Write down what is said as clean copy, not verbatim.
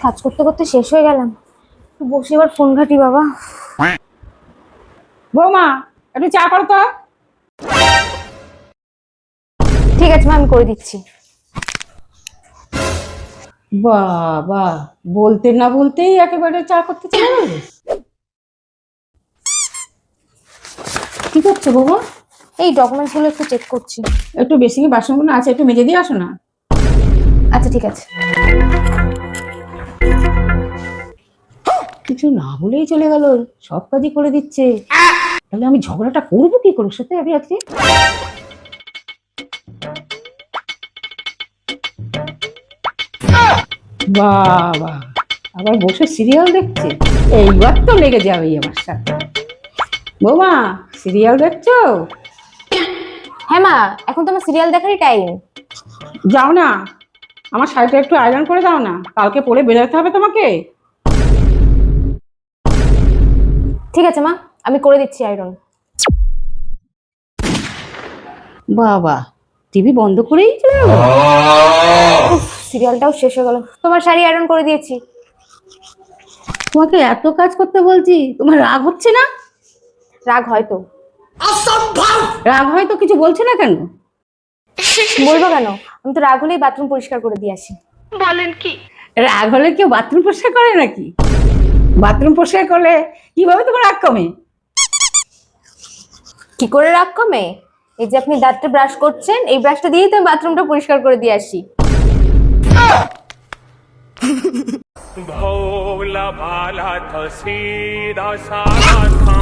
কাজ করতে করতে শেষ হয়ে গেলাম, একটু বসে এবার ফোন ঘাঁটি বাবা। বৌমা একটু চা করো তো। ঠিক আছে মা, আমি করে দিচ্ছি। বাবা, বলতে না বলতেই একেবারে চা করতে চলে গেল। কি করছো বৌমা? এই ডকুমেন্টস গুলো একটু চেক করছি। একটু বেশি বাসনগুলো আছে, একটু মেজে দিয়ে আসো না। আচ্ছা ঠিক আছে। কিছু না বলেই চলে গেল, সব কাজই করে দিচ্ছে। তাহলে আমি ঝগড়াটা করবো কি করে সাথে আমি আজকে? বাবা, আবার বসে সিরিয়াল দেখছে। এইবার তো লেগে যাবে আমার সাথে। বৌমা, সিরিয়াল দেখছো? হ্যাঁ মা, এখন তো আমার সিরিয়াল দেখারই টাইম। যাও না, আমার শাড়িটা একটু আয়রন করে দাও না, কালকে পরে বেরোতে হবে তোমাকে। ঠিক আছে মা, আমি করে দিচ্ছি আয়রন। বাবা, টিভি বন্ধ করেই চলে গেল। সিরিয়ালটাও শেষ হয়ে গেল। তোমার শাড়ি আয়রন করে দিয়েছি। তোমাকে এত কাজ করতে বলছি, তোমার রাগ হচ্ছে না? রাগ হয়তো। রাগ হয়তো কিছু বলছে না কেন? বলবো কেন, আমি তো রাগ হলেই বাথরুম পরিষ্কার করে দিয়ে আসি। রাগ হলে কেউ বাথরুম পরিষ্কার করে নাকি? বাথরুম পরিষ্কার করলে কিভাবে তোমার রাগ কমে? কি করে রাগ কমে? এই যে আপনি দাঁতটা ব্রাশ করছেন, এই ব্রাশটা দিয়েই তো আমি বাথরুমটা পরিষ্কার করে দিয়ে আসি। भोला भाला था सीधा साधा था